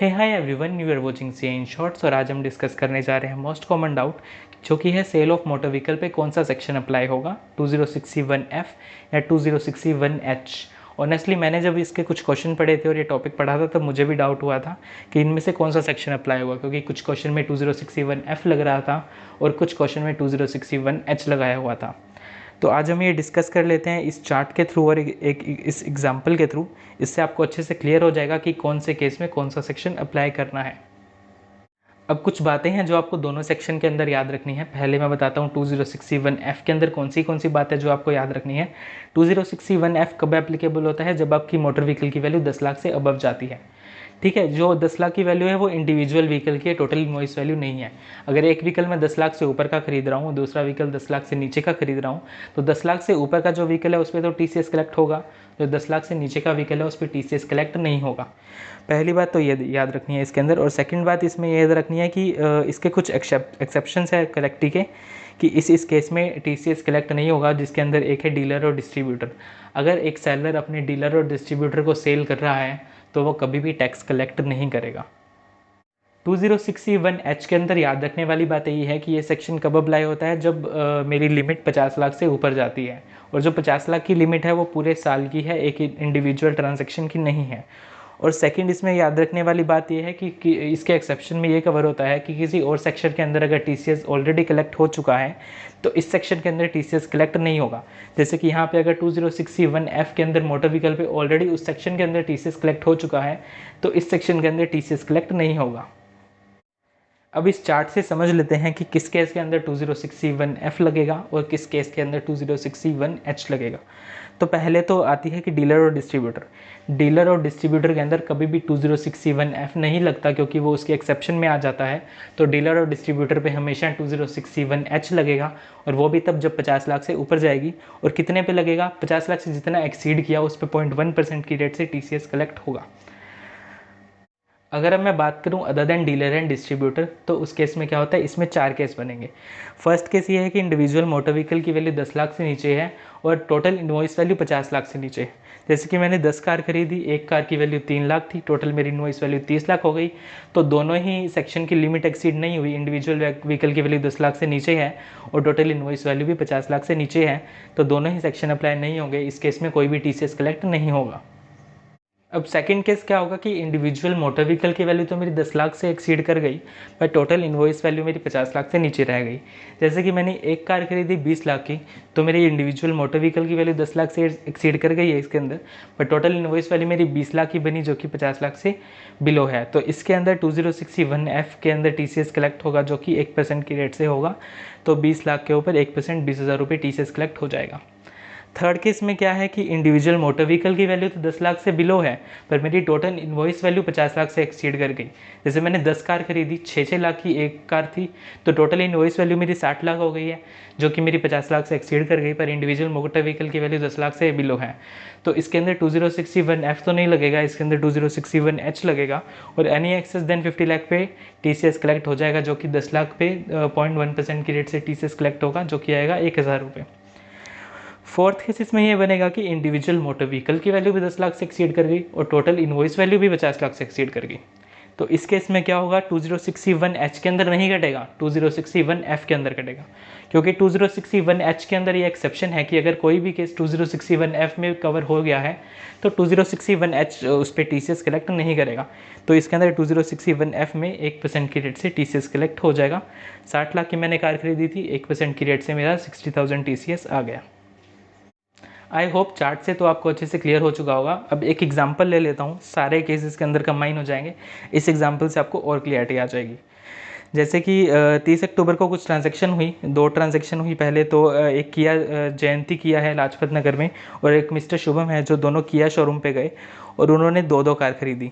Hey hi everyone, you are watching C in shorts और आज हम डिस्कस करने जा रहे हैं मोस्ट कॉमन डाउट जो कि है सेल ऑफ मोटर व्हीकल पे कौन सा सेक्शन अप्लाई होगा, 2061F या 2061H। ऑनेस्टली मैंने जब इसके कुछ क्वेश्चन पढ़े थे और ये टॉपिक पढ़ा था तब मुझे भी डाउट हुआ था कि इनमें से कौन सा सेक्शन अप्लाई होगा, क्योंकि कुछ क्वेश्चन में 2061F लग रहा था और कुछ क्वेश्चन में 2061H लगाया हुआ था। तो आज हम ये डिस्कस कर लेते हैं इस चार्ट के थ्रू और इस एग्जाम्पल के थ्रू। इससे आपको अच्छे से क्लियर हो जाएगा कि कौन से केस में कौन सा सेक्शन अप्लाई करना है। अब कुछ बातें हैं जो आपको दोनों सेक्शन के अंदर याद रखनी है। पहले मैं बताता हूँ 2061F के अंदर कौन सी बातें जो आपको याद रखनी है। 2061F कब एप्लीकेबल होता है? जब आपकी मोटर व्हीकल की वैल्यू 10 लाख से अबव जाती है। ठीक है, जो 10 लाख की वैल्यू है वो इंडिविजुअल व्हीकल की है, टोटल इनवॉइस वैल्यू नहीं है। अगर एक व्हीकल मैं 10 लाख से ऊपर का खरीद रहा हूँ, दूसरा व्हीकल 10 लाख से नीचे का खरीद रहा हूँ, तो 10 लाख से ऊपर का जो व्हीकल है उस पर तो TCS कलेक्ट होगा, जो 10 लाख से नीचे का व्हीकल है उस पर TCS कलेक्ट नहीं होगा। पहली बात तो ये याद रखनी है इसके अंदर। और सेकंड बात इसमें ये याद रखनी है कि इसके कुछ एक्सेप्शंस है कलेक्टी के, कि इस केस में TCS कलेक्ट नहीं होगा, जिसके अंदर एक है डीलर और डिस्ट्रीब्यूटर। अगर एक सेलर अपने डीलर और डिस्ट्रीब्यूटर को सेल कर रहा है तो वो कभी भी टैक्स कलेक्ट नहीं करेगा। 2061H के अंदर याद रखने वाली बात यही है कि ये सेक्शन कब अप्लाई होता है? जब मेरी लिमिट 50 लाख से ऊपर जाती है, और जो 50 लाख की लिमिट है वो पूरे साल की है, एक इंडिविजुअल ट्रांजैक्शन की नहीं है। और सेकंड इसमें याद रखने वाली बात यह है कि इसके एक्सेप्शन में ये कवर होता है कि किसी और सेक्शन के अंदर अगर TCS ऑलरेडी कलेक्ट हो चुका है तो इस सेक्शन के अंदर TCS कलेक्ट नहीं होगा। जैसे कि यहाँ पे अगर 2061F के अंदर मोटर व्हीकल पे ऑलरेडी उस सेक्शन के अंदर TCS कलेक्ट हो चुका है तो इस सेक्शन के अंदर TCS कलेक्ट नहीं होगा। अब इस चार्ट से समझ लेते हैं कि किस केस के अंदर 2061F लगेगा और किस केस के अंदर 2061H लगेगा। तो पहले तो आती है कि डीलर और डिस्ट्रीब्यूटर। डीलर और डिस्ट्रीब्यूटर के अंदर कभी भी 2061F नहीं लगता, क्योंकि वो उसके एक्सेप्शन में आ जाता है। तो डीलर और डिस्ट्रीब्यूटर पे हमेशा 2061H लगेगा, और वो भी तब जब 50 लाख से ऊपर जाएगी। और कितने पे लगेगा? 50 लाख से जितना एक्सीड किया उस पर 0.1% की रेट से TCS कलेक्ट होगा। अगर अब मैं बात करूं other than dealer and distributor, तो उस केस में क्या होता है? इसमें 4 केस बनेंगे। फर्स्ट केस ये है कि इंडिविजुअल मोटर व्हीकल की वैल्यू 10 लाख से नीचे है और टोटल इनवॉइस वैल्यू 50 लाख से नीचे है। जैसे कि मैंने 10 कार खरीदी, एक कार की वैल्यू 3 लाख थी, टोटल मेरी इनवॉइस वैल्यू 30 लाख हो गई। तो दोनों ही सेक्शन की लिमिट एक्सीड नहीं हुई, इंडिविजुअल व्हीकल की वैल्यू 10 लाख से नीचे है और टोटल इनवॉइस वैल्यू भी 50 लाख से नीचे है, तो दोनों ही सेक्शन अप्लाई नहीं होंगे। इस केस में कोई भी TCS कलेक्ट नहीं होगा। अब सेकंड केस क्या होगा कि इंडिविजुअल मोटर व्हीकल की वैल्यू तो मेरी 10 लाख से एक्सीड कर गई, पर टोटल इनवॉइस वैल्यू मेरी 50 लाख से नीचे रह गई। जैसे कि मैंने एक कार खरीदी 20 लाख की, तो मेरी इंडिविजुअल मोटर व्हीकल की वैल्यू 10 लाख से एक्सीड कर गई है इसके अंदर, पर टोटल इनवॉइस वैल्यू मेरी 20 लाख की बनी, जो कि 50 लाख से बिलो है। तो इसके अंदर 2061F के अंदर TCS कलेक्ट होगा, जो कि 1% की रेट से होगा। तो 20 लाख के ऊपर 1% 20,000 रुपये TCS कलेक्ट हो जाएगा। थर्ड केस में क्या है कि इंडिविजुअल मोटर व्हीकल की वैल्यू तो 10 लाख से बिलो है, पर मेरी टोटल इनवॉइस वैल्यू 50 लाख से एक्सीड कर गई। जैसे मैंने 10 कार खरीदी, 6 लाख की एक कार थी, तो टोटल इनवॉइस वैल्यू मेरी 60 लाख हो गई है, जो कि मेरी 50 लाख से एक्सीड कर गई, पर इंडिविजुअल मोटर व्हीकल की वैल्यू 10 लाख से बिलो है। तो इसके अंदर 2061F तो नहीं लगेगा, इसके अंदर 2061H लगेगा। और एनी एक्सेस देन 50 लाख पे TCS कलेक्ट हो जाएगा, जो कि 10 लाख पे 0.1% की रेट से TCS कलेक्ट होगा, जो कि आएगा 1000 रुपये। फोर्थ केस इसमें ये बनेगा कि इंडिविजुअल मोटर व्हीकल की वैल्यू भी 10 लाख से एक्सीड कर गई और टोटल इनवॉइस वैल्यू भी 50 लाख से एक्सीड कर गई। तो इस केस में क्या होगा? 2061H के अंदर नहीं कटेगा, 2061F के अंदर कटेगा, क्योंकि 2061H के अंदर ये एक्सेप्शन है कि अगर कोई भी केस 2061F में कवर हो गया है तो 2061H उस पर TCS कलेक्ट नहीं करेगा। तो इसके अंदर 2061F में 1% की रेट से TCS कलेक्ट हो जाएगा। 60 लाख की मैंने कार खरीदी थी, 1% की रेट से मेरा 60,000 TCS आ गया। आई होप चार्ट से तो आपको अच्छे से क्लियर हो चुका होगा। अब एक एग्जांपल ले लेता हूँ, सारे केसेस के अंदर कंबाइन हो जाएंगे। इस एग्जांपल से आपको और क्लियरिटी आ जाएगी। जैसे कि 30 अक्टूबर को कुछ ट्रांजैक्शन हुई, 2 ट्रांजैक्शन हुई। पहले तो एक किया जयंती किया है लाजपत नगर में, और एक मिस्टर शुभम है जो दोनों किया शोरूम पे गए और उन्होंने 2 कार खरीदी।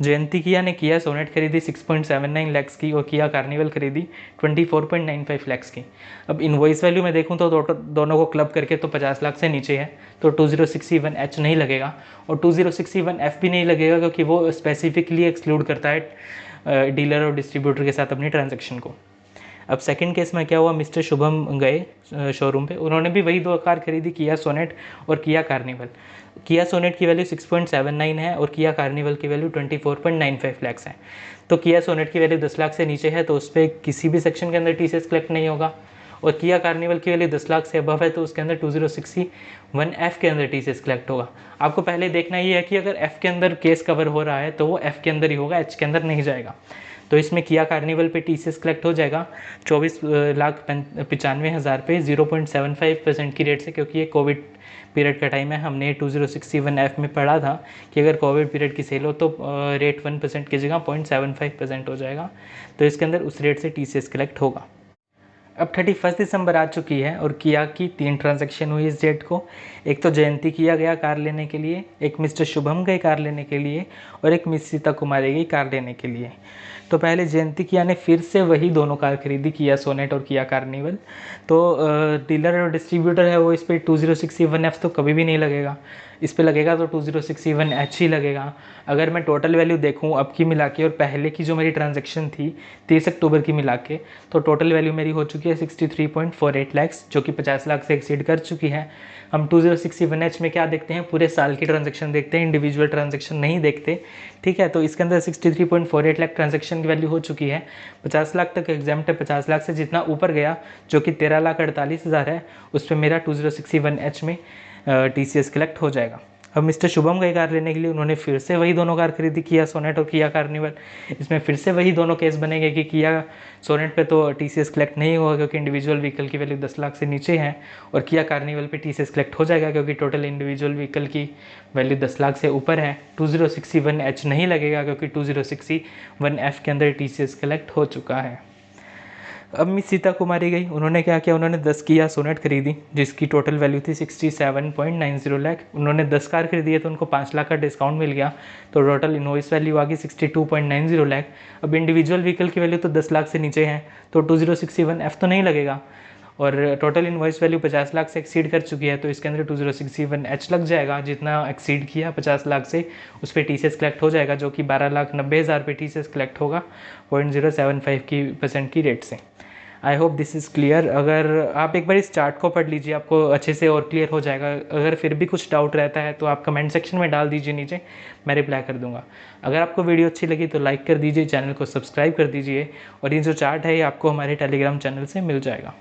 जयंती किया ने किया सोनेट खरीदी 6.79 लाख की और किया कार्निवल खरीदी 24.95 लाख की। अब इनवॉइस वैल्यू में देखूँ तो दोनों को क्लब करके तो 50 लाख से नीचे है, तो 2061H नहीं लगेगा और 2061F भी नहीं लगेगा, क्योंकि वो स्पेसिफिकली एक्सक्लूड करता है डीलर और डिस्ट्रीब्यूटर के साथ अपनी ट्रांजैक्शन को। अब सेकंड केस में क्या हुआ, मिस्टर शुभम गए शोरूम पे, उन्होंने भी वही 2 कार खरीदी, किया सोनेट और किया कार्निवल। किया सोनेट की वैल्यू 6.79 है और किया कार्निवल की वैल्यू 24.95 लाख है। तो किया सोनेट की वैल्यू 10 लाख से नीचे है तो उस पर किसी भी सेक्शन के अंदर टीसीएस कलेक्ट नहीं होगा, और किया कार्निवल की वैल्यू 10 लाख से अबव है तो उसके अंदर 2061F के अंदर टीसीएस कलेक्ट होगा। आपको पहले देखना ये है कि अगर F के अंदर केस कवर हो रहा है तो वो F के अंदर ही होगा, H के अंदर नहीं जाएगा। तो इसमें किया कार्निवल पे टीसीएस कलेक्ट हो जाएगा 24,95,000 पे 0.75% की रेट से, क्योंकि ये कोविड पीरियड का टाइम है। हमने 2061F में पढ़ा था कि अगर कोविड पीरियड की सेल हो तो रेट 1% की जगह 0.75% हो जाएगा। तो इसके अंदर उस रेट से टीसीएस कलेक्ट होगा। अब 31 दिसंबर आ चुकी है और किया की 3 ट्रांजैक्शन हुई इस डेट को। एक तो जयंती किया गया कार लेने के लिए, एक मिस्टर शुभम गए कार लेने के लिए, और एक मिस सीता कुमारी गई कार लेने के लिए। तो पहले जयंती किया ने फिर से वही दोनों कार खरीदी, किया सोनेट और किया कार्निवल। तो डीलर और डिस्ट्रीब्यूटर है वो इस पर 2061F तो कभी भी नहीं लगेगा, इस पे लगेगा तो 2061H ही लगेगा। अगर मैं टोटल वैल्यू देखूं अब की मिला के और पहले की जो मेरी ट्रांजैक्शन थी 30 अक्टूबर की मिला के, तो टोटल वैल्यू मेरी हो चुकी है 63.48 लाख, जो कि 50 लाख से एक्सीड कर चुकी है। हम 2061H में क्या देखते हैं, पूरे साल की ट्रांजैक्शन देखते हैं, इंडिविजुअल ट्रांजैक्शन नहीं देखते, ठीक है। तो इसके अंदर 63.48 लाख ट्रांजैक्शन की वैल्यू हो चुकी है। 50 लाख तक एग्जाम्प्ट है, 50 लाख से जितना ऊपर गया जो कि 13,48,000 है, उस पर मेरा 2061H में टीसीएस कलेक्ट हो जाएगा। अब मिस्टर शुभम गए कार लेने के लिए, उन्होंने फिर से वही दोनों कार खरीदी, किया सोनेट और किया कार्निवल। इसमें फिर से वही दोनों केस बनेंगे कि किया सोनेट पे तो टीसीएस कलेक्ट नहीं होगा क्योंकि इंडिविजुअल व्हीकल की वैल्यू 10 लाख से नीचे है, और किया कार्निवल पे टीसीएस कलेक्ट हो जाएगा क्योंकि टोटल इंडिविजुअल व्हीकल की वैल्यू 10 लाख से ऊपर है। 2061H नहीं लगेगा क्योंकि 2061F के अंदर टीसीएस कलेक्ट हो चुका है। अब मिस सीता कुमारी गई, उन्होंने क्या किया, उन्होंने 10 किया सोनेट खरीदी जिसकी टोटल वैल्यू थी 67.90 लाख। उन्होंने 10 कार खरीदी है तो उनको 5 लाख का डिस्काउंट मिल गया, तो टोटल इनवॉइस वैल्यू आ गई 62.90 लाख। अब इंडिविजुअल व्हीकल की वैल्यू तो 10 लाख से नीचे है तो 2061F तो नहीं लगेगा, और टोटल इनवॉइस वैल्यू 50 लाख से एक्सीड कर चुकी है तो इसके अंदर 2061H लग जाएगा। जितना एक्सीड किया 50 लाख से उस पर टीसीएस कलेक्ट हो जाएगा, जो कि 12,90,000 पे टीसीएस कलेक्ट होगा 0.075% की रेट से। I hope this is clear. अगर आप एक बार इस चार्ट को पढ़ लीजिए आपको अच्छे से और क्लियर हो जाएगा। अगर फिर भी कुछ डाउट रहता है तो आप कमेंट सेक्शन में डाल दीजिए नीचे, मैं रिप्लाई कर दूंगा। अगर आपको वीडियो अच्छी लगी तो लाइक कर दीजिए, चैनल को सब्सक्राइब कर दीजिए, और ये जो चार्ट है ये आपको हमारे टेलीग्राम चैनल से मिल जाएगा।